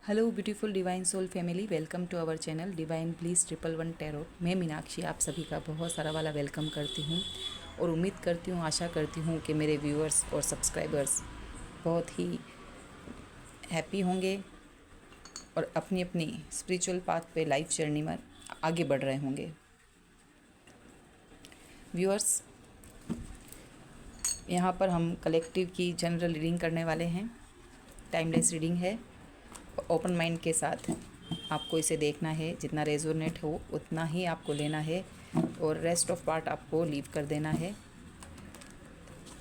Hello beautiful divine soul family, welcome to our channel divine please 111 tarot. मैं मीनाक्षी आप सभी का बहुत सारा वाला वेलकम करती हूँ और उम्मीद करती हूँ, आशा करती हूँ कि मेरे व्यूअर्स और सब्सक्राइबर्स बहुत ही हैप्पी होंगे और अपनी अपनी स्पिरिचुअल पाथ पे लाइफ जर्नी में आगे बढ़ रहे होंगे। व्यूअर्स, यहाँ पर हम कलेक्टिव की जनरल रीडिंग करने वाले हैं। टाइमलेस रीडिंग है। ओपन माइंड के साथ आपको इसे देखना है, जितना रेजोनेट हो उतना ही आपको लेना है और रेस्ट ऑफ पार्ट आपको लीव कर देना है।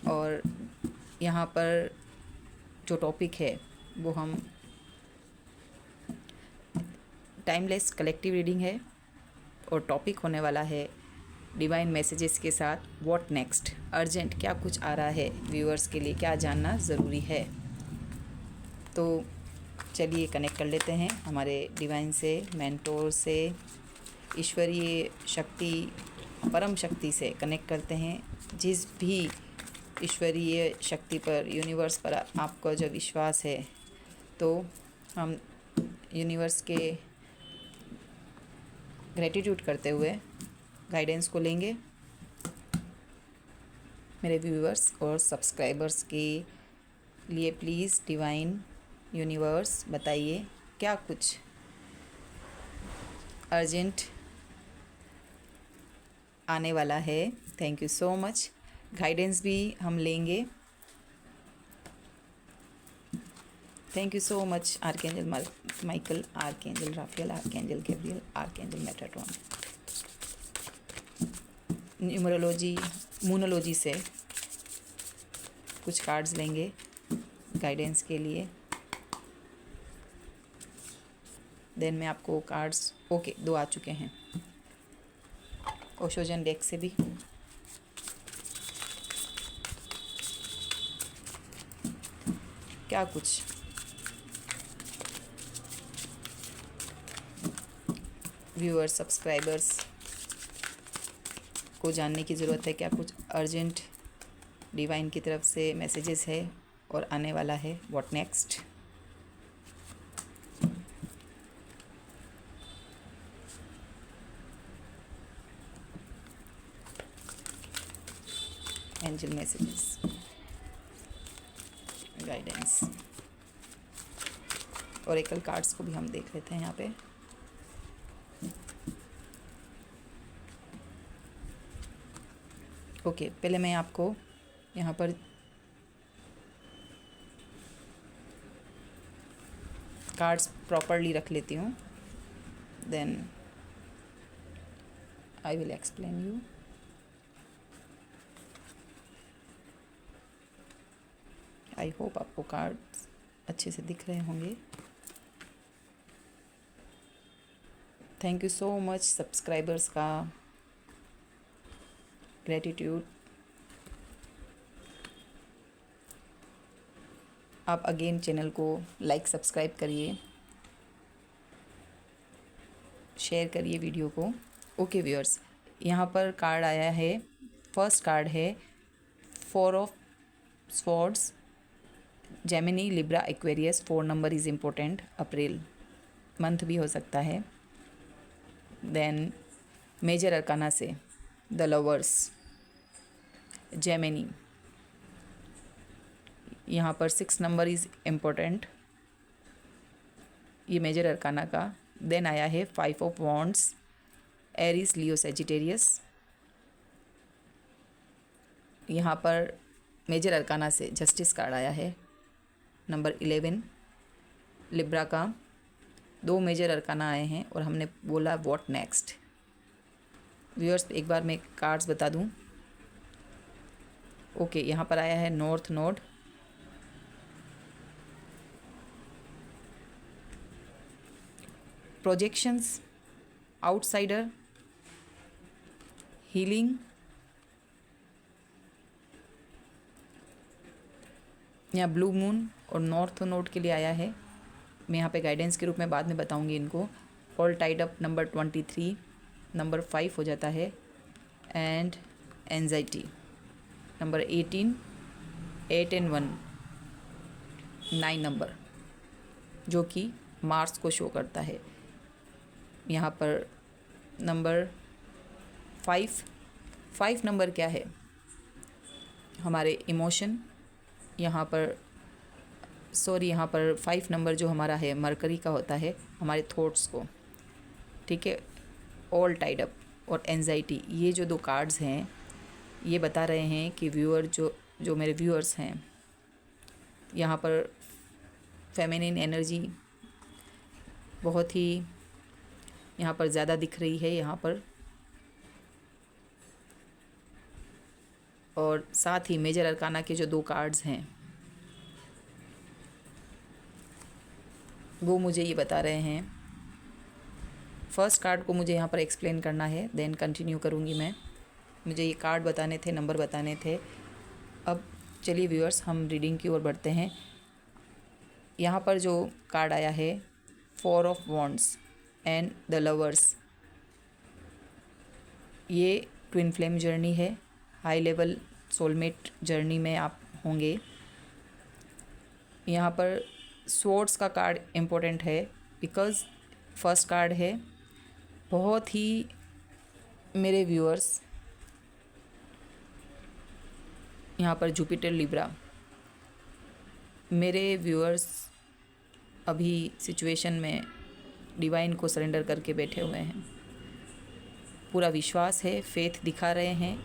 और यहाँ पर जो टॉपिक है वो हम टाइमलेस कलेक्टिव रीडिंग है और टॉपिक होने वाला है डिवाइन मैसेजेस के साथ व्हाट नेक्स्ट। अर्जेंट क्या कुछ आ रहा है व्यूअर्स के लिए, क्या जानना ज़रूरी है। तो चलिए कनेक्ट कर लेते हैं हमारे डिवाइन से, मेंटोर से, ईश्वरीय शक्ति, परम शक्ति से कनेक्ट करते हैं। जिस भी ईश्वरीय शक्ति पर, यूनिवर्स पर आपका जो विश्वास है, तो हम यूनिवर्स के ग्रेटिट्यूड करते हुए गाइडेंस को लेंगे। मेरे व्यूअर्स और सब्सक्राइबर्स के लिए प्लीज़ डिवाइन यूनिवर्स बताइए क्या कुछ अर्जेंट आने वाला है। Thank you so much. Guidance भी हम लेंगे। Thank you so much archangel Michael, archangel Raphael, archangel Gabriel, archangel Metatron. Numerology, moonology से कुछ कार्ड्स लेंगे गाइडेंस के लिए। देन मैं आपको कार्ड्स, ओके 2 आ चुके हैं। ओशोजन डेक से भी क्या कुछ व्यूअर्स सब्सक्राइबर्स को जानने की ज़रूरत है, क्या कुछ अर्जेंट डिवाइन की तरफ से मैसेजेस है और आने वाला है what next. Angel messages, guidance, Oracle cards को भी हम देख लेते हैं यहाँ पे। ओके, पहले मैं आपको यहाँ पर कार्ड्स प्रॉपरली रख लेती हूँ, then I will explain you. I hope आपको कार्ड्स अच्छे से दिख रहे होंगे। Thank you so much subscribers का ग्रेटिट्यूड। आप अगेन चैनल को लाइक सब्सक्राइब करिए, शेयर करिए वीडियो को। ओके व्यूअर्स, यहाँ पर कार्ड आया है। फर्स्ट कार्ड है 4 of swords, Gemini, Libra, Aquarius. 4 number is important. April month भी हो सकता है। देन मेजर अरकाना से द लवर्स, जेमिनी। यहाँ पर 6 नंबर इज़ इम्पोर्टेंट, ये मेजर अरकाना का। देन आया है 5 of wands, Aries, Leo, Sagittarius. यहाँ पर मेजर अरकाना से जस्टिस कार्ड आया है, नंबर 11 लिब्रा का। 2 मेजर अरकाना आए हैं और हमने बोला व्हाट नेक्स्ट। व्यूअर्स, एक बार मैं कार्ड्स बता दूं। ओके, यहाँ पर आया है north node, projections, outsider, healing. यहाँ ब्लू मून और नॉर्थ नोड के लिए आया है। मैं यहाँ पे गाइडेंस के रूप में बाद में बताऊंगी इनको। All tied up number 23, number 5 हो जाता है। And anxiety number 18, 8 and 1, 9 number, जो कि मार्स को शो करता है। यहाँ पर नंबर 5 नंबर क्या है? हमारे इमोशन। यहाँ पर 5 नंबर जो हमारा है मरकरी का होता है हमारे थॉट्स को, ठीक है। ऑल टाइड अप और एंजाइटी, ये जो 2 कार्ड्स हैं ये बता रहे हैं कि व्यूअर जो मेरे व्यूअर्स हैं, यहाँ पर फेमिनिन एनर्जी बहुत ही यहाँ पर ज़्यादा दिख रही है यहाँ पर। और साथ ही मेजर अरकाना के जो 2 कार्ड्स हैं वो मुझे ये बता रहे हैं। फर्स्ट कार्ड को मुझे यहाँ पर एक्सप्लेन करना है, देन कंटिन्यू करूँगी मैं। मुझे ये कार्ड बताने थे, नंबर बताने थे। अब चलिए व्यूअर्स, हम रीडिंग की ओर बढ़ते हैं। यहाँ पर जो कार्ड आया है 4 of wands and the lovers, ये ट्विन फ्लेम जर्नी है। हाई लेवल सोलमेट जर्नी में आप होंगे। यहाँ पर स्वॉर्ड्स का कार्ड इम्पोर्टेंट है बिकॉज़ फर्स्ट कार्ड है। बहुत ही मेरे व्यूअर्स, यहाँ पर जुपिटर लिब्रा, मेरे व्यूअर्स अभी सिचुएशन में डिवाइन को सरेंडर करके बैठे हुए हैं। पूरा विश्वास है, फेथ दिखा रहे हैं।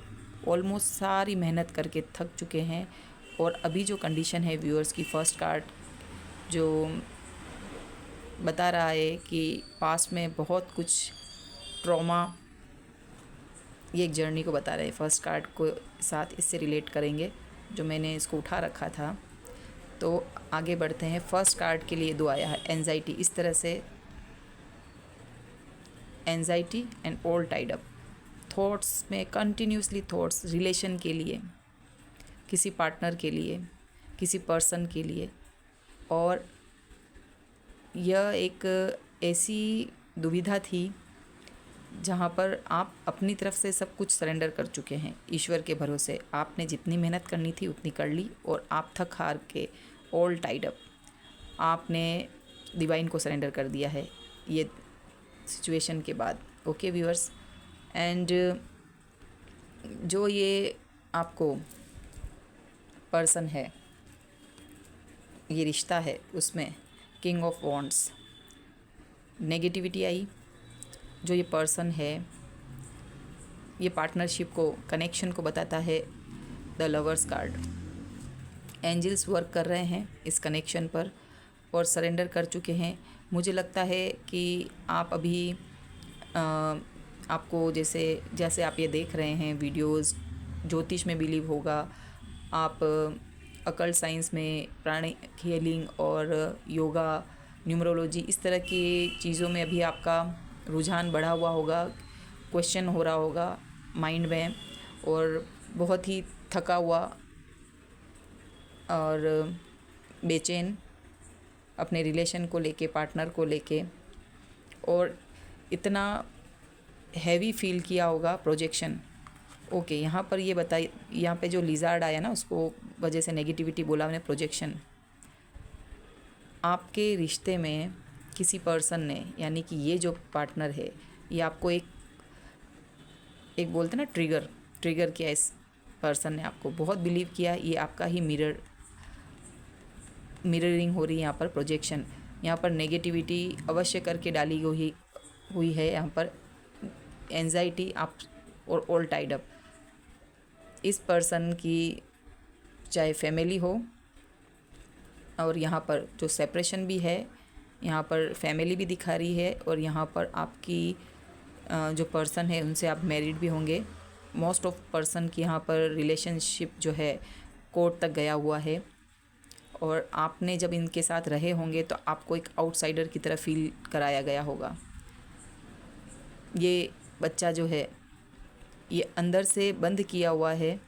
ऑलमोस्ट सारी मेहनत करके थक चुके हैं। और अभी जो कंडीशन है व्यूअर्स की, फर्स्ट कार्ड जो बता रहा है कि पास्ट में बहुत कुछ ट्रॉमा, ये एक जर्नी को बता रहे हैं। फर्स्ट कार्ड को साथ इससे रिलेट करेंगे जो मैंने इसको उठा रखा था। तो आगे बढ़ते हैं। फर्स्ट कार्ड के लिए 2 आया है एंजाइटी। इस तरह से anxiety and all tied up, thoughts में कंटिन्यूसली थॉट्स, रिलेशन के लिए, किसी पार्टनर के लिए, किसी पर्सन के लिए। और यह एक ऐसी दुविधा थी जहाँ पर आप अपनी तरफ से सब कुछ सरेंडर कर चुके हैं ईश्वर के भरोसे। आपने जितनी मेहनत करनी थी उतनी कर ली और आप थक हार के ऑल टाइड अप आपने डिवाइन को सरेंडर कर दिया है ये सिचुएशन के बाद। ओके व्यूअर्स, एंड जो ये आपको पर्सन है, ये रिश्ता है, उसमें किंग ऑफ वॉन्ड्स नेगेटिविटी आई। जो ये पर्सन है ये पार्टनरशिप को, कनेक्शन को बताता है the lovers card. Angels work कर रहे हैं इस कनेक्शन पर और सरेंडर कर चुके हैं। मुझे लगता है कि आप अभी आपको जैसे आप ये देख रहे हैं वीडियोस, ज्योतिष में बिलीव होगा, आप अकल्ट साइंस में, प्राणिक हीलिंग और योगा, न्यूमरोलॉजी, इस तरह की चीज़ों में अभी आपका रुझान बढ़ा हुआ होगा, क्वेश्चन हो रहा होगा माइंड में, और बहुत ही थका हुआ और बेचैन अपने रिलेशन को लेके, पार्टनर को लेके, और इतना हैवी फील किया होगा प्रोजेक्शन। ओके, यहाँ पर ये बताइए, यहाँ पे जो लिजार्ड आया ना उसको वजह से नेगेटिविटी बोला मैंने, प्रोजेक्शन। आपके रिश्ते में किसी पर्सन ने, यानी कि ये जो पार्टनर है, ये आपको एक बोलते ना ट्रिगर किया। इस पर्सन ने आपको बहुत बिलीव किया। ये आपका ही मिररिंग हो रही है यहाँ पर, प्रोजेक्शन। यहाँ पर नेगेटिविटी अवश्य करके डाली हुई है यहाँ पर। एंजाइटी आप और ऑल टाइड अप, इस पर्सन की चाहे फैमिली हो, और यहाँ पर जो सेपरेशन भी है, यहाँ पर फैमिली भी दिखा रही है, और यहाँ पर आपकी जो पर्सन है उनसे आप मैरिड भी होंगे। मोस्ट ऑफ पर्सन की यहाँ पर रिलेशनशिप जो है कोर्ट तक गया हुआ है, और आपने जब इनके साथ रहे होंगे तो आपको एक आउटसाइडर की तरह फील कराया गया होगा। ये बच्चा जो है ये अंदर से बंद किया हुआ है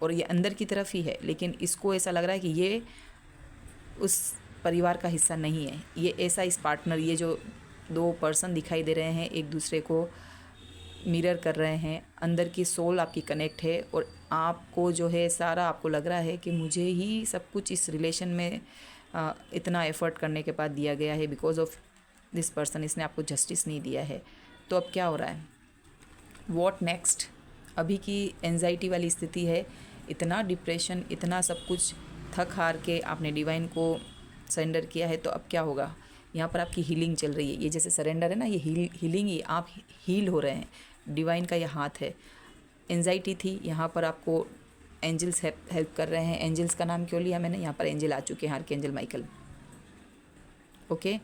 और ये अंदर की तरफ ही है, लेकिन इसको ऐसा लग रहा है कि ये उस परिवार का हिस्सा नहीं है। ये ऐसा, इस पार्टनर, ये जो 2 पर्सन दिखाई दे रहे हैं एक दूसरे को मिरर कर रहे हैं, अंदर की सोल आपकी कनेक्ट है, और आपको जो है सारा आपको लग रहा है कि मुझे ही सब कुछ इस रिलेशन में इतना एफर्ट करने के बाद दिया गया है, बिकॉज ऑफ दिस पर्सन इसने आपको जस्टिस नहीं दिया है। तो अब क्या हो रहा है, व्हाट नेक्स्ट? अभी की एंजाइटी वाली स्थिति है, इतना डिप्रेशन, इतना सब कुछ थक हार के आपने डिवाइन को सरेंडर किया है। तो अब क्या होगा, यहाँ पर आपकी हीलिंग चल रही है। ये जैसे सरेंडर है ना, ये हीलिंग ही, आप हील हो रहे हैं, डिवाइन का यह हाथ है। एंजाइटी थी, यहाँ पर आपको एंजल्स हेल्प कर रहे हैं। एंजल्स का नाम क्यों लिया मैंने, यहाँ पर एंजल आ चुके हैं, आर्कएंजल माइकल। ओके,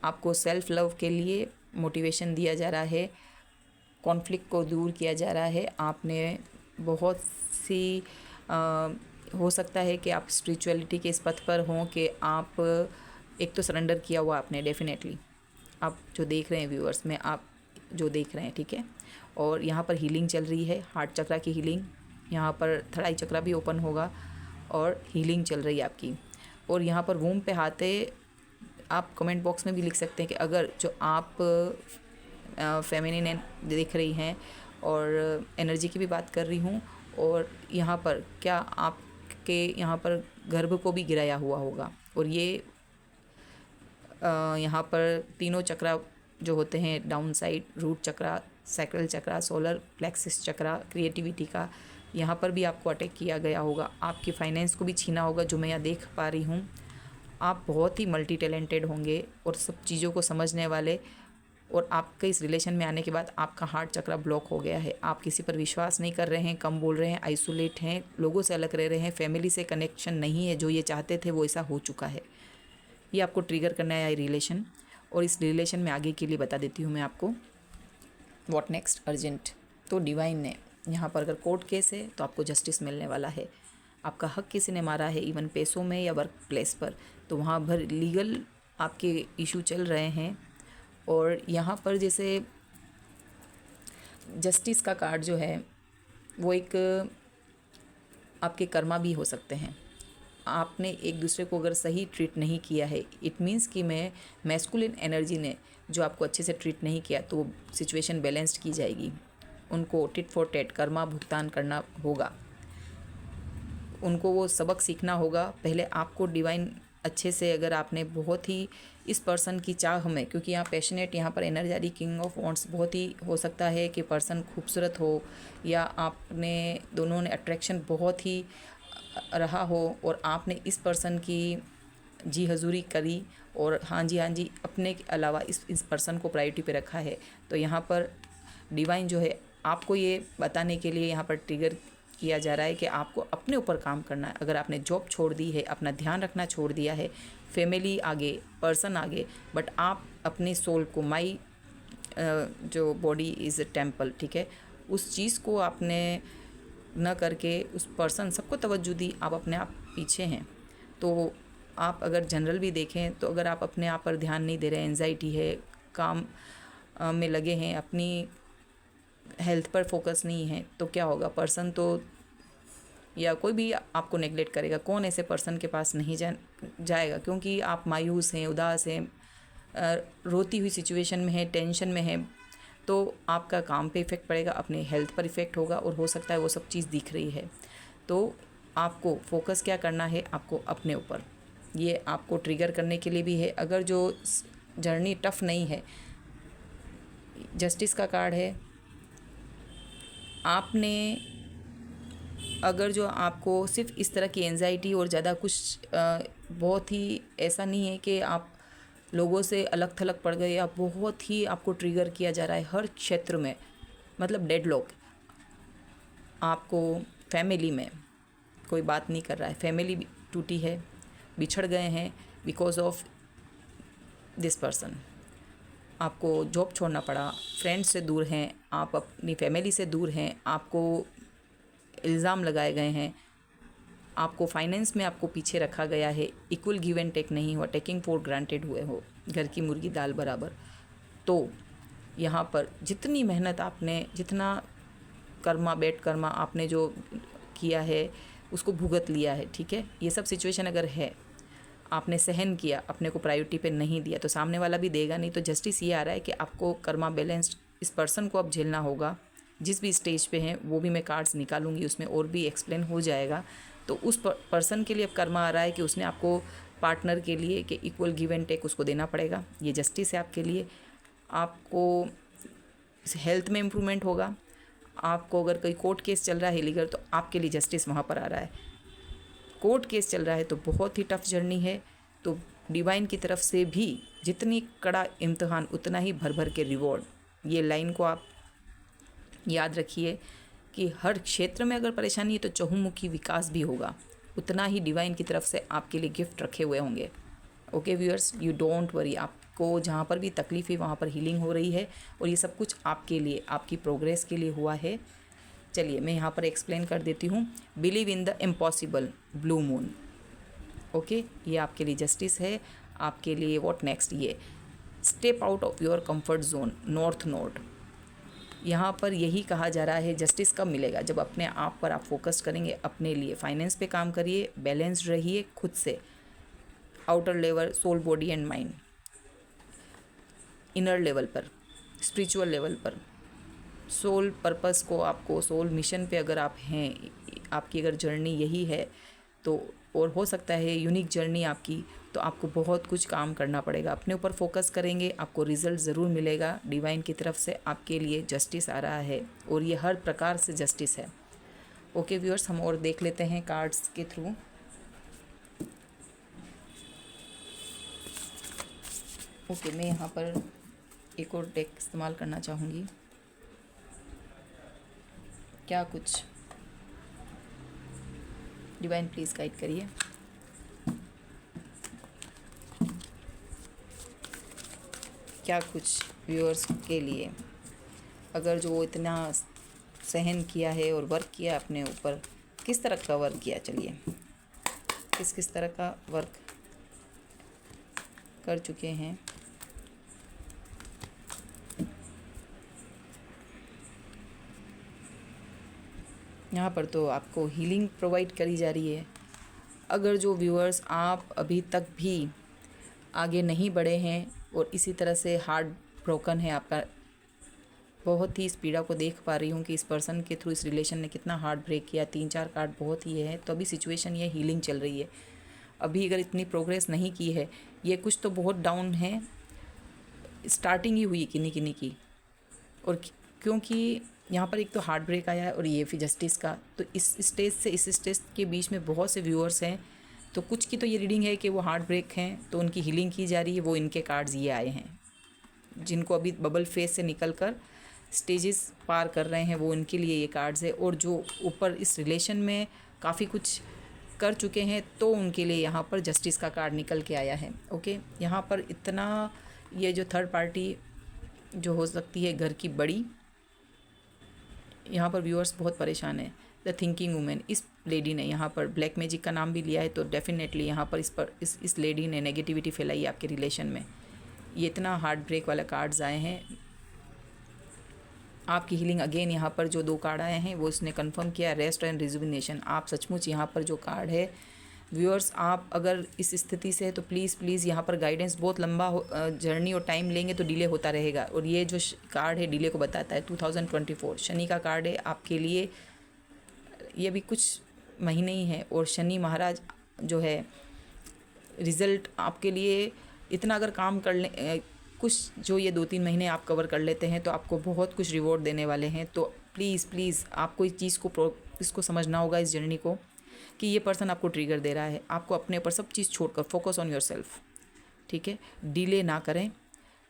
आपको सेल्फ लव के लिए मोटिवेशन दिया जा रहा है, कॉन्फ्लिक्ट को दूर किया जा रहा है। आपने बहुत सी हो सकता है कि आप स्पिरिचुअलिटी के इस पथ पर हों कि आप एक तो सरेंडर किया हुआ आपने डेफिनेटली, आप जो देख रहे हैं व्यूअर्स में, आप जो देख रहे हैं, ठीक है। और यहाँ पर हीलिंग चल रही है, हार्ट चक्रा की हीलिंग, यहाँ पर थर्ड आई चक्रा भी ओपन होगा और हीलिंग चल रही है आपकी। और यहाँ पर वूम पे हाथ है। आप कमेंट बॉक्स में भी लिख सकते हैं कि अगर जो आप फेमिनिन देख रही हैं, और एनर्जी की भी बात कर रही हूँ, और यहाँ पर क्या आपके यहाँ पर गर्भ को भी गिराया हुआ होगा। और ये यहाँ पर तीनों चक्रा जो होते हैं, डाउन साइड, रूट चक्रा, सैक्रल चक्रा, सोलर प्लेक्सिस चक्रा, क्रिएटिविटी का, यहाँ पर भी आपको अटैक किया गया होगा। आपकी फाइनेंस को भी छीना होगा, जो मैं यहाँ देख पा रही हूँ। आप बहुत ही मल्टी टैलेंटेड होंगे और सब चीज़ों को समझने वाले। और आपके इस रिलेशन में आने के बाद आपका हार्ट चक्रा ब्लॉक हो गया है। आप किसी पर विश्वास नहीं कर रहे हैं, कम बोल रहे हैं, आइसोलेट हैं, लोगों से अलग रह रहे हैं, फैमिली से कनेक्शन नहीं है। जो ये चाहते थे वो ऐसा हो चुका है। ये आपको ट्रिगर करना है रिलेशन, और इस रिलेशन में आगे के लिए बता देती हूँ मैं आपको व्हाट नेक्स्ट अर्जेंट। तो डिवाइन ने यहाँ पर अगर कोर्ट केस है तो आपको जस्टिस मिलने वाला है। आपका हक किसी ने मारा है, इवन पैसों में या वर्क प्लेस पर, तो वहाँ भर लीगल आपके इशू चल रहे हैं। और यहाँ पर जैसे जस्टिस का कार्ड जो है वो एक आपके कर्मा भी हो सकते हैं। आपने एक दूसरे को अगर सही ट्रीट नहीं किया है, इट मीन्स कि मैं मैस्कुलिन एनर्जी ने जो आपको अच्छे से ट्रीट नहीं किया, तो वो सिचुएशन बैलेंस्ड की जाएगी। उनको टिट फॉर टेट कर्मा भुगतान करना होगा, उनको वो सबक सीखना होगा। पहले आपको डिवाइन अच्छे से, अगर आपने बहुत ही इस पर्सन की चाह में, क्योंकि यहाँ पैशनेट, यहाँ पर एनर्जी किंग ऑफ वॉन्ट्स, बहुत ही हो सकता है कि पर्सन खूबसूरत हो, या आपने दोनों ने अट्रैक्शन बहुत ही रहा हो, और आपने इस पर्सन की जी हजूरी करी, और हाँ जी अपने के अलावा इस पर्सन को प्रायोरिटी पे रखा है। तो यहाँ पर डिवाइन जो है आपको ये बताने के लिए यहाँ पर ट्रिगर किया जा रहा है कि आपको अपने ऊपर काम करना है। अगर आपने जॉब छोड़ दी है, अपना ध्यान रखना छोड़ दिया है, फैमिली आगे, पर्सन आगे, बट आप अपने सोल को, माई जो बॉडी इज़ अ टेम्पल, ठीक है, उस चीज़ को आपने न करके उस पर्सन, सबको तवज्जो दी, आप अपने आप पीछे हैं। तो आप अगर जनरल भी देखें तो अगर आप अपने आप पर ध्यान नहीं दे रहे, एंजाइटी है, काम में लगे हैं, अपनी हेल्थ पर फोकस नहीं है, तो क्या होगा, पर्सन तो या कोई भी आपको नेगलेक्ट करेगा। कौन ऐसे पर्सन के पास नहीं जाएगा, क्योंकि आप मायूस हैं, उदास हैं, रोती हुई सिचुएशन में है, टेंशन में है, तो आपका काम पे इफ़ेक्ट पड़ेगा, अपने हेल्थ पर इफ़ेक्ट होगा, और हो सकता है वो सब चीज़ दिख रही है। तो आपको फोकस क्या करना है, आपको अपने ऊपर, ये आपको ट्रिगर करने के लिए भी है। अगर जो जर्नी टफ नहीं है, जस्टिस का कार्ड है, आपने अगर जो आपको सिर्फ इस तरह की एंजाइटी और ज़्यादा कुछ बहुत ही ऐसा नहीं है कि आप लोगों से अलग थलग पड़ गए, या बहुत ही आपको ट्रिगर किया जा रहा है हर क्षेत्र में, मतलब डेडलॉक, आपको फैमिली में कोई बात नहीं कर रहा है, फैमिली टूटी है, बिछड़ गए हैं बिकॉज ऑफ दिस पर्सन, आपको जॉब छोड़ना पड़ा, फ्रेंड्स से दूर हैं, आप अपनी फैमिली से दूर हैं, आपको इल्ज़ाम लगाए गए हैं, आपको फाइनेंस में आपको पीछे रखा गया है, इक्वल गिव एंड टेक नहीं हुआ, टेकिंग फॉर ग्रांटेड हुए हो, घर की मुर्गी दाल बराबर। तो यहाँ पर जितनी मेहनत आपने, जितना कर्मा बैड कर्मा आपने जो किया है उसको भुगत लिया है, ठीक है। ये सब सिचुएशन अगर है, आपने सहन किया, अपने को प्रायोरिटी पे नहीं दिया, तो सामने वाला भी देगा नहीं। तो जस्टिस ये आ रहा है कि आपको कर्मा बैलेंस्ड इस पर्सन को अब झेलना होगा। जिस भी स्टेज पे हैं वो भी मैं कार्ड्स निकालूंगी, उसमें और भी एक्सप्लेन हो जाएगा। तो उस पर्सन के लिए अब कर्मा आ रहा है कि उसने आपको पार्टनर के लिए कि इक्वल गिव एंड टेक उसको देना पड़ेगा, ये जस्टिस है आपके लिए। आपको हेल्थ में इम्प्रूवमेंट होगा। आपको अगर कोई कोर्ट केस चल रहा है लीगल, तो आपके लिए जस्टिस वहाँ पर आ रहा है। कोर्ट केस चल रहा है तो बहुत ही टफ जर्नी है। तो डिवाइन की तरफ से भी जितनी कड़ा इम्तिहान उतना ही भर भर के रिवॉर्ड। ये लाइन को आप याद रखिए कि हर क्षेत्र में अगर परेशानी है तो चहुमुखी विकास भी होगा, उतना ही डिवाइन की तरफ से आपके लिए गिफ्ट रखे हुए होंगे। Okay viewers, you don't worry. आपको जहाँ पर भी तकलीफ है वहाँ पर हीलिंग हो रही है और ये सब कुछ आपके लिए, आपकी प्रोग्रेस के लिए हुआ है। चलिए मैं यहाँ पर एक्सप्लेन कर देती हूँ। Believe in the impossible, blue moon. Okay, ये आपके लिए जस्टिस है। आपके लिए व्हाट नेक्स्ट, ये step out of your comfort zone, north node. यहाँ पर यही कहा जा रहा है जस्टिस कब मिलेगा, जब अपने आप पर आप फोकस करेंगे, अपने लिए फाइनेंस पे काम करिए, बैलेंस्ड रहिए खुद से, outer level, soul, body and mind, inner level पर, स्पिरिचुअल लेवल पर, सोल पर्पस को, आपको सोल मिशन पे अगर आप हैं, आपकी अगर जर्नी यही है तो, और हो सकता है यूनिक जर्नी आपकी, तो आपको बहुत कुछ काम करना पड़ेगा। अपने ऊपर फोकस करेंगे, आपको रिजल्ट ज़रूर मिलेगा। डिवाइन की तरफ से आपके लिए जस्टिस आ रहा है और ये हर प्रकार से जस्टिस है। ओके व्यूअर्स, हम और देख लेते हैं कार्ड्स के थ्रू। ओके, मैं यहाँ पर एक और डेक इस्तेमाल करना चाहूँगी। क्या कुछ डिवाइन प्लीज़ गाइड करिए। क्या कुछ व्यूअर्स के लिए, अगर जो इतना सहन किया है और वर्क किया अपने ऊपर, किस तरह का वर्क किया, चलिए किस तरह का वर्क कर चुके हैं। यहाँ पर तो आपको हीलिंग प्रोवाइड करी जा रही है। अगर जो व्यूअर्स आप अभी तक भी आगे नहीं बढ़े हैं और इसी तरह से हार्ट ब्रोकन है आपका, बहुत ही इस पीड़ा को देख पा रही हूँ कि इस पर्सन के थ्रू इस रिलेशन ने कितना हार्ट ब्रेक किया। 3-4 कार्ड बहुत ही है, तो अभी सिचुएशन ये हीलिंग चल रही है। अभी अगर इतनी प्रोग्रेस नहीं की है, ये कुछ तो बहुत डाउन है, स्टार्टिंग ही हुई किन्हीं किन्हीं की। और क्योंकि यहाँ पर एक तो हार्ट ब्रेक आया है और ये फिर जस्टिस का, तो इस स्टेज से इस स्टेज के बीच में बहुत से व्यूअर्स हैं। तो कुछ की तो ये रीडिंग है कि वो हार्ट ब्रेक हैं तो उनकी हीलिंग की जा रही है, वो इनके कार्ड्स ये आए हैं। जिनको अभी बबल फेज से निकल कर स्टेजेस पार कर रहे हैं, वो उनके लिए ये कार्ड्स है। और जो ऊपर इस रिलेशन में काफ़ी कुछ कर चुके हैं, तो उनके लिए यहाँ पर जस्टिस का कार्ड निकल के आया है। ओके, यहाँ पर इतना, ये जो थर्ड पार्टी जो हो सकती है घर की बड़ी, यहाँ पर व्यूअर्स बहुत परेशान है। द थिंकिंग वुमेन, इस लेडी ने यहाँ पर ब्लैक मैजिक का नाम भी लिया है, तो डेफिनेटली यहाँ पर इस लेडी ने नेगेटिविटी फैलाई आपके रिलेशन में। ये इतना हार्ट ब्रेक वाला कार्ड्स आए हैं। आपकी हीलिंग अगेन यहाँ पर जो 2 कार्ड आए हैं वो इसने कंफर्म किया, रेस्ट एंड रिजुविनेशन। आप सचमुच यहाँ पर जो कार्ड है व्यूअर्स, आप अगर इस स्थिति से है तो प्लीज़ यहाँ पर गाइडेंस, बहुत लंबा जर्नी और टाइम लेंगे तो डिले होता रहेगा। और ये जो कार्ड है डिले को बताता है। 2024 शनि का कार्ड है आपके लिए। ये भी कुछ महीने ही है और शनि महाराज जो है रिज़ल्ट आपके लिए इतना, अगर काम कर लें कुछ जो ये 2-3 महीने आप कवर कर लेते हैं तो आपको बहुत कुछ रिवॉर्ड देने वाले हैं। तो प्लीज़ आपको इस चीज़ को इसको समझना होगा, इस जर्नी को, कि ये पर्सन आपको ट्रिगर दे रहा है। आपको अपने ऊपर सब चीज़ छोड़कर फोकस ऑन योरसेल्फ, ठीक है। डिले ना करें,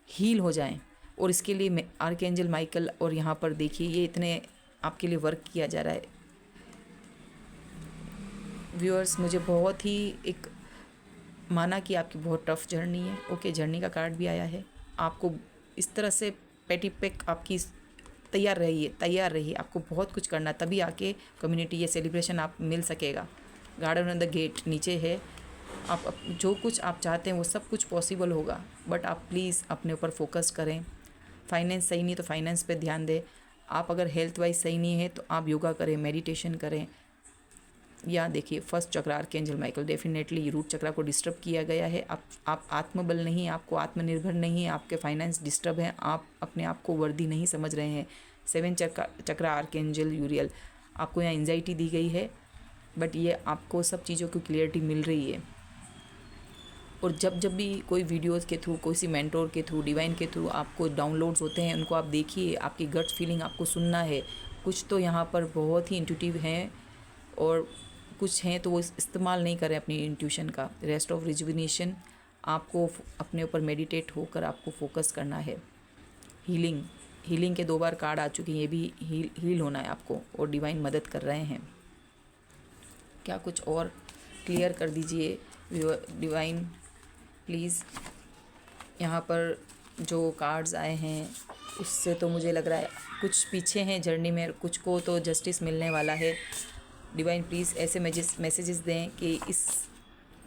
हील हो जाएं। और इसके लिए आर्कएंजल माइकल, और यहाँ पर देखिए ये इतने आपके लिए वर्क किया जा रहा है। व्यूअर्स, मुझे बहुत ही एक माना कि आपकी बहुत टफ जर्नी है। ओके, जर्नी का कार्ड भी आया है। आपको इस तरह से पेटी पैक आपकी तैयार रहिए। आपको बहुत कुछ करना, तभी आके कम्युनिटी ये सेलिब्रेशन आप मिल सकेगा। गार्डन ऑन द गेट नीचे है। आप जो कुछ आप चाहते हैं वो सब कुछ पॉसिबल होगा, बट आप प्लीज़ अपने ऊपर फोकस करें। फाइनेंस सही नहीं तो फाइनेंस पे ध्यान दें। आप अगर हेल्थ वाइज सही नहीं है तो आप योगा करें, मेडिटेशन करें। या देखिए फर्स्ट चक्र आर्कएंजल माइकल, डेफिनेटली रूट चक्र को डिस्टर्ब किया गया है। आप आत्मबल नहीं, आपको आत्मनिर्भर नहीं, आपके फाइनेंस डिस्टर्ब हैं, आप अपने आप को वर्दी नहीं समझ रहे हैं। 7 चक्र आर्कएंजल यूरियल, आपको यहाँ एंजाइटी दी गई है, बट ये आपको सब चीज़ों की क्लियरिटी मिल रही है। और जब जब भी कोई वीडियोज़ के थ्रू, किसी मेंटोर के थ्रू, डिवाइन के थ्रू आपको डाउनलोड्स होते हैं, उनको आप देखिए, आपकी गट फीलिंग आपको सुनना है। कुछ तो यहाँ पर बहुत ही इंट्यूटिव हैं और कुछ हैं तो वो इस्तेमाल नहीं करें अपनी इंट्यूशन का। रेस्ट ऑफ रिजुविनेशन आपको अपने ऊपर मेडिटेट होकर आपको फोकस करना है। हीलिंग के 2 बार कार्ड आ चुके हैं, ये भी हील होना है आपको और डिवाइन मदद कर रहे हैं। क्या कुछ और क्लियर कर दीजिए डिवाइन प्लीज़। यहाँ पर जो कार्ड्स आए हैं उससे तो मुझे लग रहा है कुछ पीछे हैं जर्नी में, कुछ को तो जस्टिस मिलने वाला है। डिवाइन प्लीज़ ऐसे मैसेजेस दें कि इस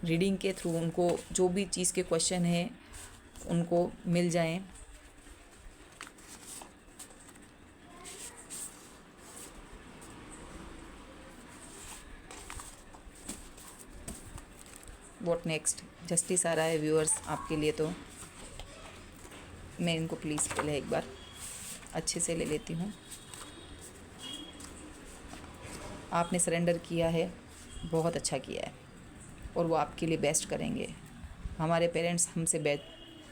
रीडिंग के थ्रू उनको जो भी चीज़ के क्वेश्चन हैं उनको मिल जाएं। व्हाट नेक्स्ट, जस्टिस आ रहा है व्यूअर्स आपके लिए। तो मैं इनको प्लीज़ पहले एक बार अच्छे से ले लेती हूँ। आपने सरेंडर किया है, बहुत अच्छा किया है और वो आपके लिए बेस्ट करेंगे। हमारे पेरेंट्स हमसे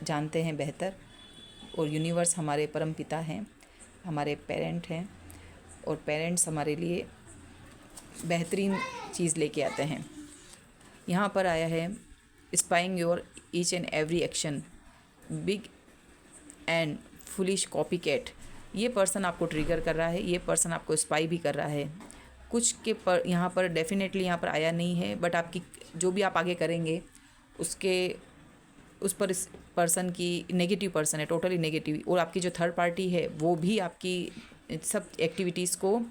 जानते हैं बेहतर और यूनिवर्स हमारे परम पिता हैं, हमारे पेरेंट हैं और पेरेंट्स हमारे लिए बेहतरीन चीज़ लेके आते हैं। यहाँ पर आया है spying your each and every action, big and foolish copy cat. ये पर्सन आपको ट्रिगर कर रहा है, ये पर्सन आपको स्पाई भी कर रहा है। कुछ के पर यहाँ पर डेफिनेटली यहाँ पर आया नहीं है, बट आपकी जो भी आप आगे करेंगे उस पर इस पर्सन की नेगेटिव पर्सन है, टोटली नेगेटिव। और आपकी जो थर्ड पार्टी है वो भी आपकी सब एक्टिविटीज़ को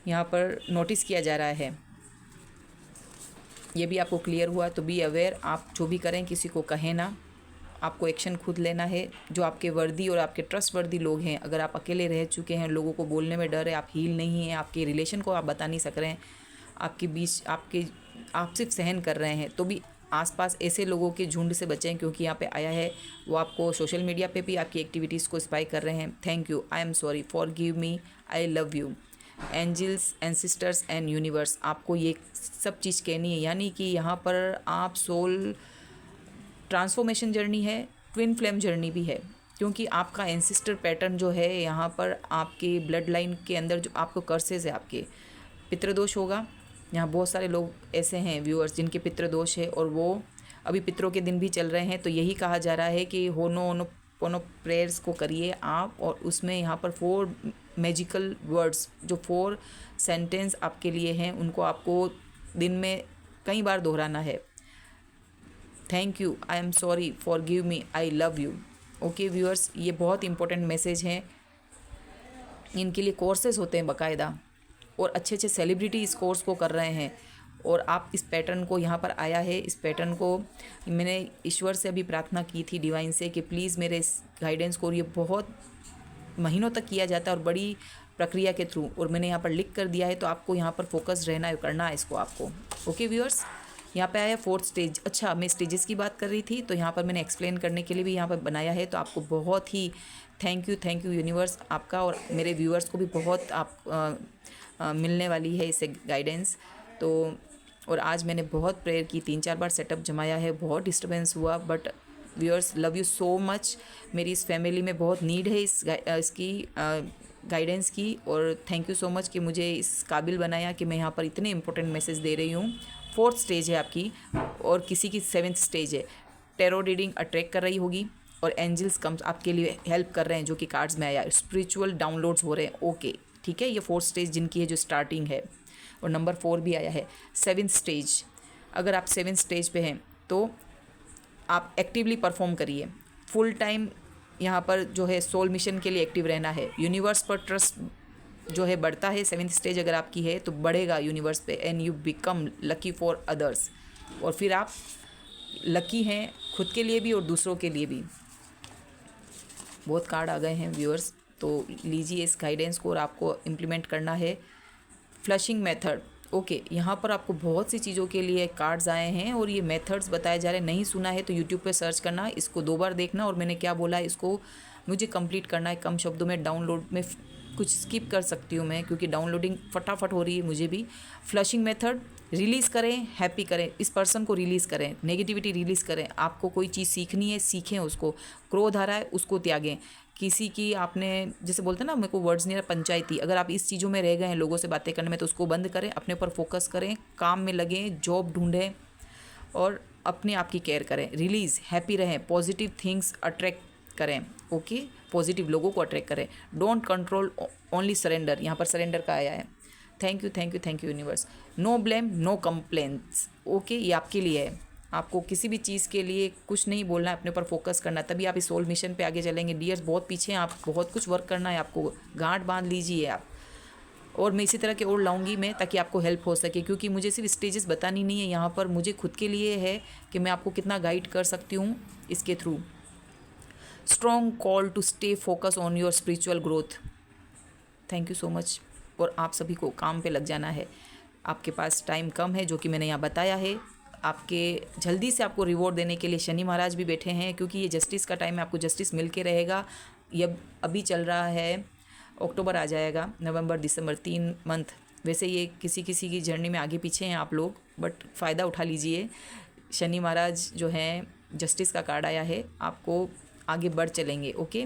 यहाँ पर नोटिस किया जा रहा है। ये भी आपको क्लियर हुआ तो बी अवेयर, आप जो भी करें किसी को कहें ना, आपको एक्शन खुद लेना है। जो आपके वर्दी और आपके ट्रस्ट वर्दी लोग हैं, अगर आप अकेले रह चुके हैं, लोगों को बोलने में डर है, आप हील नहीं हैं, आपके रिलेशन को आप बता नहीं सक रहे हैं, आपके बीच आप सिर्फ सहन कर रहे हैं, तो भी आसपास ऐसे लोगों के झुंड से बचें, क्योंकि यहाँ पे आया है वो आपको सोशल मीडिया पे भी आपकी एक्टिविटीज़ को स्पाई कर रहे हैं। Thank you, I am sorry, forgive me, I love you. Angels, ancestors and universe आपको ये सब चीज़ कहनी है, यानी कि यहाँ पर आप सोल ट्रांसफॉर्मेशन जर्नी है, ट्विन फ्लेम जर्नी भी है, क्योंकि आपका एंसिस्टर पैटर्न जो है यहाँ पर आपके ब्लड लाइन के अंदर जो आपको कर्सेज है, आपके पितृदोष होगा। यहाँ बहुत सारे लोग ऐसे हैं व्यूअर्स जिनके पितृदोष है और वो अभी पितरों के दिन भी चल रहे हैं। तो यही कहा जा रहा है कि होनो प्रेयर्स को करिए आप, और उसमें यहाँ पर 4 मैजिकल वर्ड्स, जो 4 सेंटेंस आपके लिए हैं, उनको आपको दिन में कई बार दोहराना है। Thank you, I am sorry, forgive me, I love you. Okay viewers, ये बहुत इंपॉर्टेंट मैसेज हैं। इनके लिए कोर्सेज होते हैं बाकायदा, और अच्छे अच्छे सेलिब्रिटी इस कोर्स को कर रहे हैं। और आप इस पैटर्न को यहाँ पर आया है, इस पैटर्न को मैंने ईश्वर से अभी प्रार्थना की थी, डिवाइन से, कि प्लीज़ मेरे इस गाइडेंस को, ये बहुत महीनों तक किया जाता है और बड़ी प्रक्रिया के थ्रू, और मैंने यहाँ पर लिख कर दिया है, तो आपको यहाँ पर फोकस रहना है, करना है इसको आपको। ओके व्यूअर्स, यहाँ पे आया 4th स्टेज। अच्छा, मैं स्टेजेस की बात कर रही थी, तो यहाँ पर मैंने एक्सप्लेन करने के लिए भी यहाँ पर बनाया है। तो आपको बहुत ही थैंक यू यूनिवर्स आपका, और मेरे व्यूअर्स को भी बहुत मिलने वाली है इससे गाइडेंस। तो और आज मैंने बहुत प्रेयर की, 3-4 बार सेटअप जमाया है, बहुत डिस्टर्बेंस हुआ, but viewers love you so much. मेरी इस फैमिली में बहुत नीड है इसकी गाइडेंस की, और थैंक यू सो मच कि मुझे इस काबिल बनाया कि मैं यहाँ पर इतने इंपॉर्टेंट मैसेज दे रही हूँ। 4th स्टेज है आपकी, और किसी की 7th स्टेज है। टैरो रीडिंग अट्रैक्ट कर रही होगी, और एंजल्स कम्स आपके लिए हेल्प कर रहे हैं, जो कि कार्ड्स में आया। स्पिरिचुअल डाउनलोड्स हो रहे हैं। ओके ठीक है, ये 4th स्टेज जिनकी है, जो स्टार्टिंग है, और नंबर 4 भी आया है। 7th स्टेज, अगर आप 7th स्टेज पे हैं तो आप एक्टिवली परफॉर्म करिए, फुल टाइम यहाँ पर जो है सोल मिशन के लिए एक्टिव रहना है। यूनिवर्स पर ट्रस्ट जो है बढ़ता है। 7th स्टेज अगर आपकी है तो बढ़ेगा यूनिवर्स पे, and you become lucky for others, और फिर आप लकी हैं खुद के लिए भी और दूसरों के लिए भी। बहुत कार्ड आ गए हैं व्यूअर्स, तो लीजिए इस गाइडेंस को, और आपको इम्प्लीमेंट करना है। फ्लशिंग मेथड, ओके, यहाँ पर आपको बहुत सी चीज़ों के लिए कार्ड्स आए हैं, और ये मेथड्स बताए जा रहे हैं। नहीं सुना है तो यूट्यूब पे सर्च करना, इसको 2 बार देखना, और मैंने क्या बोला इसको मुझे कंप्लीट करना है कम शब्दों में। डाउनलोड में कुछ स्किप कर सकती हूँ मैं, क्योंकि डाउनलोडिंग फटाफट हो रही है मुझे भी। फ्लशिंग मेथड, रिलीज़ करें, हैप्पी करें, इस पर्सन को रिलीज़ करें, नेगेटिविटी रिलीज़ करें। आपको कोई चीज़ सीखनी है, सीखें उसको। क्रोध आ रहा है, उसको त्यागें। किसी की आपने जैसे बोलते हैं ना, मेरे को वर्ड्स नहीं आ रहा, पंचायती, अगर आप इस चीज़ों में रह गए हैं लोगों से बातें करने में, तो उसको बंद करें, अपने ऊपर फोकस करें, काम में लगें, जॉब ढूंढें और अपने आप की केयर करें। रिलीज़, हैप्पी रहें, पॉजिटिव थिंग्स अट्रैक्ट करें। ओके, पॉजिटिव लोगों को अट्रैक्ट करें। Don't control, only surrender. यहाँ पर सरेंडर का आया है। Thank you, thank you, thank you universe. No blame, no complaints. Okay, ये आपके लिए है। आपको किसी भी चीज़ के लिए कुछ नहीं बोलना है, अपने ऊपर फोकस करना है, तभी आप इस सोल मिशन पे आगे चलेंगे। डियर्स बहुत पीछे हैं आप, बहुत कुछ वर्क करना है आपको। गांठ बांध लीजिए आप, और मैं इसी तरह के और लाऊंगी मैं, ताकि आपको हेल्प हो सके। क्योंकि मुझे सिर्फ स्टेजेस बतानी नहीं है यहाँ पर, मुझे खुद के लिए है कि मैं आपको कितना गाइड कर सकती हूँ इसके through. Strong call to stay focus on your spiritual growth. Thank you so much. और आप सभी को काम पे लग जाना है। आपके पास टाइम कम है, जो कि मैंने यहाँ बताया है। आपके जल्दी से आपको रिवॉर्ड देने के लिए शनि महाराज भी बैठे हैं, क्योंकि ये जस्टिस का टाइम है, आपको जस्टिस मिल के रहेगा। ये अभी चल रहा है, अक्टूबर आ जाएगा, नवंबर, दिसंबर, 3 मंथ। वैसे ये किसी किसी की जर्नी में आगे पीछे हैं आप लोग, बट फ़ायदा उठा लीजिए। शनि महाराज जो हैं, जस्टिस का कार्ड आया है, आपको आगे बढ़ चलेंगे। ओके,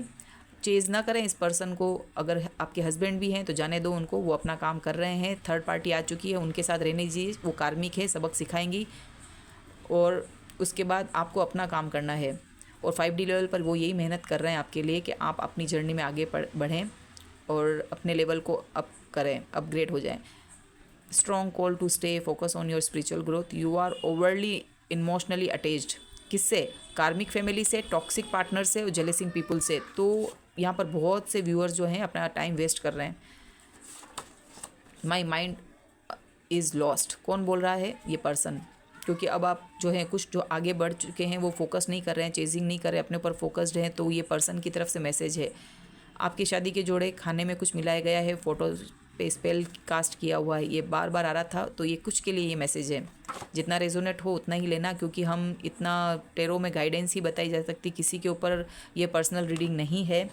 चेज़ ना करें इस पर्सन को। अगर आपके हस्बैंड भी हैं तो जाने दो उनको, वो अपना काम कर रहे हैं। थर्ड पार्टी आ चुकी है, उनके साथ रहने दीजिए, वो कार्मिक है, सबक सिखाएंगी। और उसके बाद आपको अपना काम करना है। और 5D लेवल पर वो यही मेहनत कर रहे हैं आपके लिए कि आप अपनी जर्नी में आगे बढ़ें और अपने लेवल को अप करें, अपग्रेड हो जाएं। Strong call to stay focus on your spiritual growth. You are overly emotionally attached. किससे? कार्मिक फैमिली से, टॉक्सिक पार्टनर से और जेलसिंग पीपल से। तो यहाँ पर बहुत से व्यूअर्स जो हैं अपना टाइम वेस्ट कर रहे हैं। My mind is lost. कौन बोल रहा है? ये पर्सन। क्योंकि अब आप जो है कुछ जो आगे बढ़ चुके हैं वो फोकस नहीं कर रहे हैं, चेजिंग नहीं कर रहे हैं, अपने ऊपर फोकस्ड हैं। तो ये पर्सन की तरफ से मैसेज है। आपकी शादी के जोड़े, खाने में कुछ मिलाया गया है, फ़ोटो पे स्पेल कास्ट किया हुआ है, ये बार बार आ रहा था। तो ये कुछ के लिए ये मैसेज है। जितना रेजोनेट हो उतना ही लेना, क्योंकि हम इतना टेरो में गाइडेंस ही बताई जा सकती, किसी के ऊपर ये पर्सनल रीडिंग नहीं है।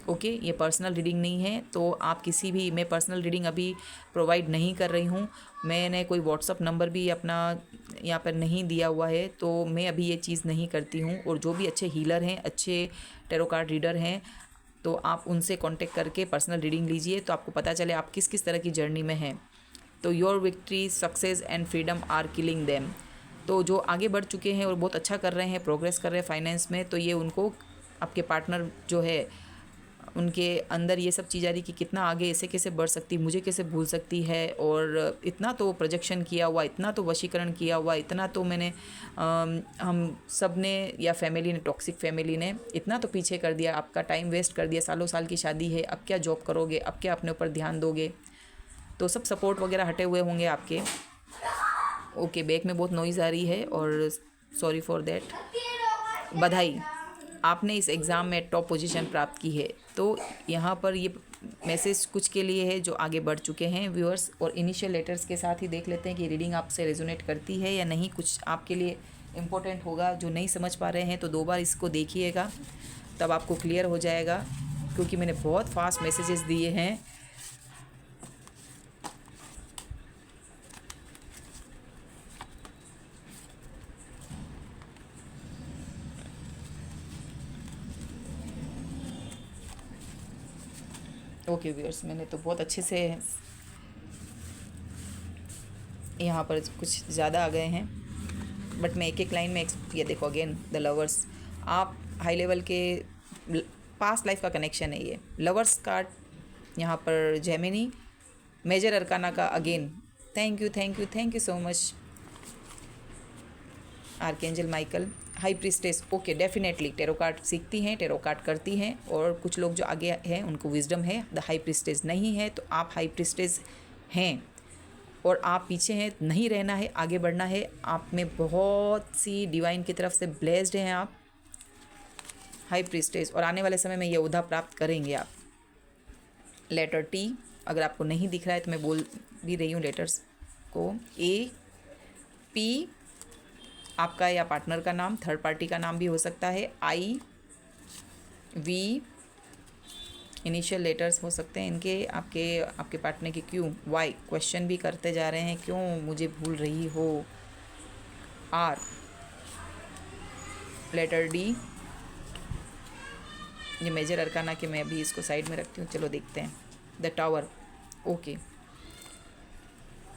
ओके, ये पर्सनल रीडिंग नहीं है। तो आप किसी भी, मैं पर्सनल रीडिंग अभी प्रोवाइड नहीं कर रही हूँ। मैंने कोई व्हाट्सअप नंबर भी अपना यहाँ पर नहीं दिया हुआ है, तो मैं अभी ये चीज़ नहीं करती हूँ। और जो भी अच्छे हीलर हैं, अच्छे टेरो कार्ड रीडर हैं, तो आप उनसे कांटेक्ट करके पर्सनल रीडिंग लीजिए, तो आपको पता चले आप किस किस तरह की जर्नी में हैं। तो your victory, success and freedom are killing them. तो जो आगे बढ़ चुके हैं और बहुत अच्छा कर रहे हैं, प्रोग्रेस कर रहे हैं फाइनेंस में, तो ये उनको, आपके पार्टनर जो है, उनके अंदर ये सब चीज़ आ रही कि कितना आगे ऐसे कैसे बढ़ सकती, मुझे कैसे भूल सकती है। और इतना तो प्रोजेक्शन किया हुआ, इतना तो वशीकरण किया हुआ, इतना तो मैंने हम सब ने या फैमिली ने, टॉक्सिक फैमिली ने इतना तो पीछे कर दिया, आपका टाइम वेस्ट कर दिया। सालों साल की शादी है, अब क्या जॉब करोगे, अब क्या अपने ऊपर ध्यान दोगे। तो सब सपोर्ट वगैरह हटे हुए होंगे आपके। ओके, बैक में बहुत नॉइज़ आ रही है और सॉरी फॉर देट। बधाई, आपने इस एग्ज़ाम में टॉप पोजीशन प्राप्त की है। तो यहाँ पर ये मैसेज कुछ के लिए है जो आगे बढ़ चुके हैं व्यूअर्स। और इनिशियल लेटर्स के साथ ही देख लेते हैं कि रीडिंग आपसे रेजोनेट करती है या नहीं। कुछ आपके लिए इम्पोर्टेंट होगा, जो नहीं समझ पा रहे हैं तो 2 बार इसको देखिएगा, तब आपको क्लियर हो जाएगा। क्योंकि मैंने बहुत फास्ट मैसेजेस दिए हैं। ओके व्यूअर्स, मैंने तो बहुत अच्छे से, यहाँ पर कुछ ज़्यादा आ गए हैं, बट मैं एक एक लाइन में ये देखो अगेन द लवर्स। आप हाई लेवल के पास्ट लाइफ का कनेक्शन है ये। लवर्स कार्ड यहाँ पर जेमिनी, मेजर अरकाना का again. Thank you, thank you, thank you so much. Archangel Michael, high priestess. Okay, definitely tarot card सीखती हैं, टेरो कार्ड करती हैं। और कुछ लोग जो आगे हैं उनको विजडम है। द हाई प्रिस्टेस नहीं है, तो आप हाई प्रिस्टेस हैं और आप पीछे हैं, नहीं रहना है, आगे बढ़ना है। आप में बहुत सी डिवाइन की तरफ से ब्लेस्ड हैं आप, हाई प्रिस्टेस। और आने वाले समय में ये ओहदा प्राप्त करेंगे आप। लेटर टी, अगर आपको नहीं दिख रहा है तो मैं बोल भी रही हूँ लेटर्स को। ए, पी, आपका या पार्टनर का नाम, थर्ड पार्टी का नाम भी हो सकता है। आई, वी, इनिशियल लेटर्स हो सकते हैं इनके, आपके पार्टनर के। क्यों, वाई, क्वेश्चन भी करते जा रहे हैं, क्यों मुझे भूल रही हो। आर, लेटर डी, ये मेजर अरकाना के, मैं अभी इसको साइड में रखती हूँ, चलो देखते हैं। द टावर, ओके,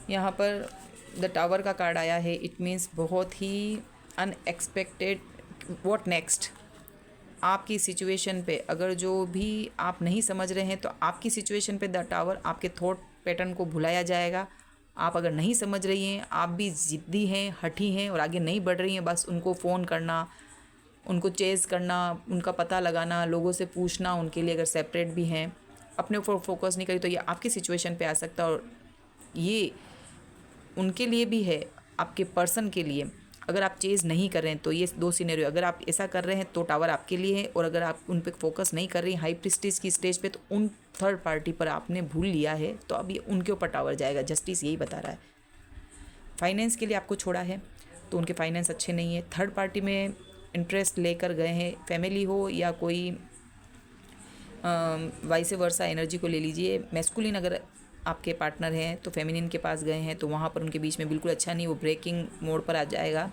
यहाँ पर द टावर का कार्ड आया है। इट मीन्स बहुत ही अनएक्सपेक्टेड। व्हाट नेक्स्ट, आपकी सिचुएशन पे अगर जो भी आप नहीं समझ रहे हैं तो आपकी सिचुएशन पे द टावर आपके थॉट पैटर्न को भुलाया जाएगा। आप अगर नहीं समझ रही हैं, आप भी ज़िद्दी हैं, हठी हैं और आगे नहीं बढ़ रही हैं, बस उनको फ़ोन करना, उनको चेज़ करना, उनका पता लगाना, लोगों से पूछना, उनके लिए अगर सेपरेट भी हैं, अपने ऊपर फोकस नहीं करी तो ये आपकी सिचुएशन पे आ सकता है। और ये उनके लिए भी है, आपके पर्सन के लिए। अगर आप चेज़ नहीं कर रहे हैं तो ये दो सिनेरियो, अगर आप ऐसा कर रहे हैं तो टावर आपके लिए है, और अगर आप उन पे फोकस नहीं कर रही हाई प्रिस्टिज की स्टेज पे तो उन थर्ड पार्टी पर आपने भूल लिया है, तो अब ये उनके ऊपर टावर जाएगा। जस्टिस यही बता रहा है। फाइनेंस के लिए आपको छोड़ा है तो उनके फाइनेंस अच्छे नहीं है। थर्ड पार्टी में इंटरेस्ट लेकर गए हैं, फैमिली हो या कोई वाइस वर्सा एनर्जी को ले लीजिए। मैस्कुलिन अगर आपके पार्टनर हैं तो फेमिनिन के पास गए हैं तो वहाँ पर उनके बीच में बिल्कुल अच्छा नहीं, वो ब्रेकिंग मोड पर आ जाएगा।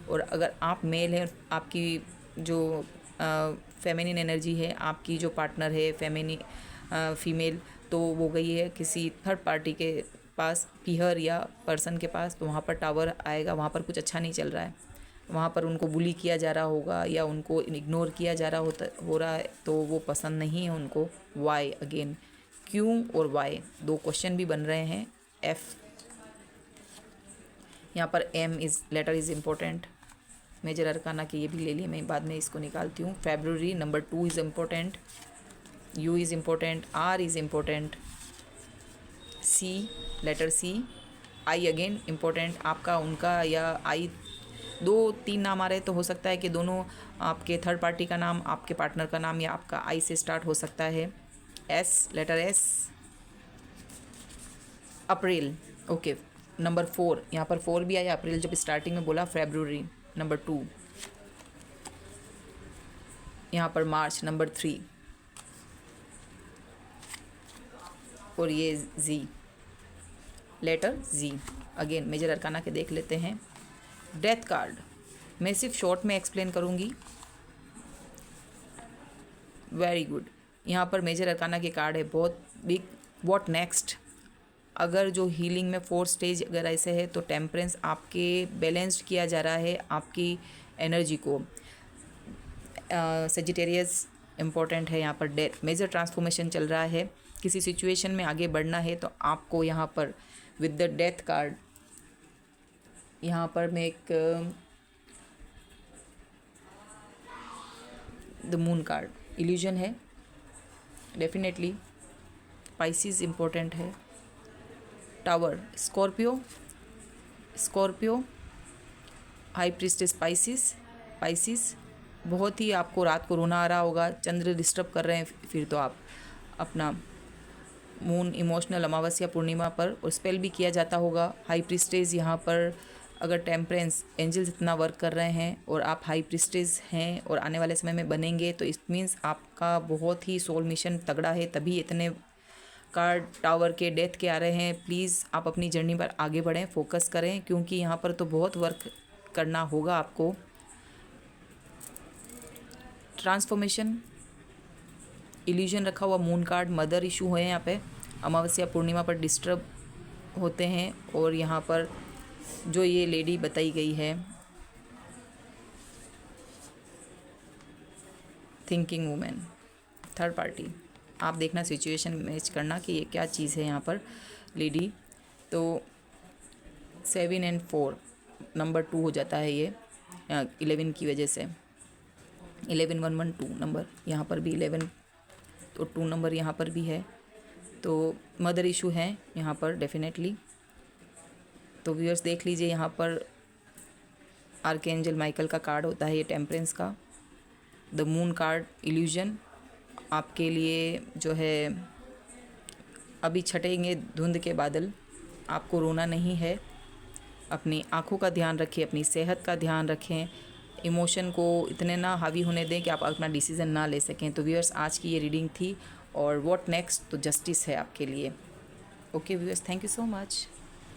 और अगर आप मेल हैं, आपकी जो फेमिनिन एनर्जी है, आपकी जो पार्टनर है फीमेल, तो वो गई है किसी थर्ड पार्टी के पास, पीहर या पर्सन के पास, तो वहाँ पर टावर आएगा। वहाँ पर कुछ अच्छा नहीं चल रहा है, वहाँ पर उनको बुली किया जा रहा होगा या उनको इग्नोर किया जा रहा हो रहा है, तो वो पसंद नहीं है उनको। वाई, अगेन क्यों और वाई, दो क्वेश्चन भी बन रहे हैं। एफ, यहाँ पर M is letter is important. Major arcana के ये भी ले लिए, मैं बाद में इसको निकालती हूँ। February, number 2 is important. U is important. R is important. C, letter C. I again important, आपका उनका या आई, 2-3 नाम आ रहे तो हो सकता है कि दोनों आपके थर्ड पार्टी का नाम, आपके पार्टनर का नाम या आपका आई से स्टार्ट हो सकता है। S, letter S. April, okay, number 4, यहाँ पर 4 भी आया। अप्रैल जब स्टार्टिंग में बोला, फेब्रुअरी नंबर 2, यहाँ पर मार्च नंबर 3, और ये जी, लेटर जी। अगेन मेजर अरकाना के देख लेते हैं। डेथ कार्ड मैं सिर्फ शॉर्ट में एक्सप्लेन करूँगी। वेरी गुड, यहाँ पर मेजर अरकाना के कार्ड है बहुत बिग। व्हाट नेक्स्ट, अगर जो हीलिंग में 4 स्टेज अगर ऐसे है तो टेम्परेंस आपके बैलेंस्ड किया जा रहा है आपकी एनर्जी को। सेजिटेरियस इम्पोर्टेंट है यहाँ पर। डेथ, मेजर ट्रांसफॉर्मेशन चल रहा है, किसी सिचुएशन में आगे बढ़ना है तो आपको यहाँ पर विद द डेथ कार्ड, यहाँ पर मैं एक द मून कार्ड, इल्यूजन है डेफिनेटली। पाइसिस इम्पोर्टेंट है। Tower, Scorpio, high priestess Pisces. बहुत ही आपको रात को रोना आ रहा होगा, चंद्र डिस्टर्ब कर रहे हैं, फिर तो आप अपना मून इमोशनल अमावस्या पूर्णिमा पर और स्पेल भी किया जाता होगा। हाई प्रीस्टेज, यहाँ पर अगर टेम्परेंस एंजल्स इतना वर्क कर रहे हैं और आप हाई प्रीस्टेज हैं और आने वाले समय में बनेंगे, तो इट मीन्स आपका बहुत ही सोल मिशन तगड़ा है, तभी इतने कार्ड टावर के डेथ के आ रहे हैं। प्लीज़ आप अपनी जर्नी पर आगे बढ़ें, फोकस करें, क्योंकि यहाँ पर तो बहुत वर्क करना होगा आपको। ट्रांसफॉर्मेशन, इल्यूजन रखा हुआ, मून कार्ड, मदर इशू है यहाँ पे, अमावस्या पूर्णिमा पर डिस्टर्ब होते हैं। और यहाँ पर जो ये लेडी बताई गई है, थिंकिंग वुमेन, थर्ड पार्टी, आप देखना सिचुएशन मैच करना कि ये क्या चीज़ है यहाँ पर लेडी। तो 7 और 4 नंबर 2 हो जाता है ये 11 की वजह से। 11-1-1-2 नंबर, यहाँ पर भी 11, तो 2 नंबर यहाँ पर भी है, तो मदर इशू है यहाँ पर डेफिनेटली। तो व्यूअर्स देख लीजिए, यहाँ पर आर्कएंजल माइकल का कार्ड होता है ये टेम्परेंस का। द मून कार्ड, इल्यूजन, आपके लिए जो है अभी छटेंगे धुंध के बादल, आपको रोना नहीं है, अपनी आँखों का ध्यान रखें, अपनी सेहत का ध्यान रखें, इमोशन को इतने ना हावी होने दें कि आप अपना डिसीज़न ना ले सकें। तो व्यूअर्स आज की ये रीडिंग थी और व्हाट नेक्स्ट तो जस्टिस है आपके लिए। Okay viewers, thank you so much.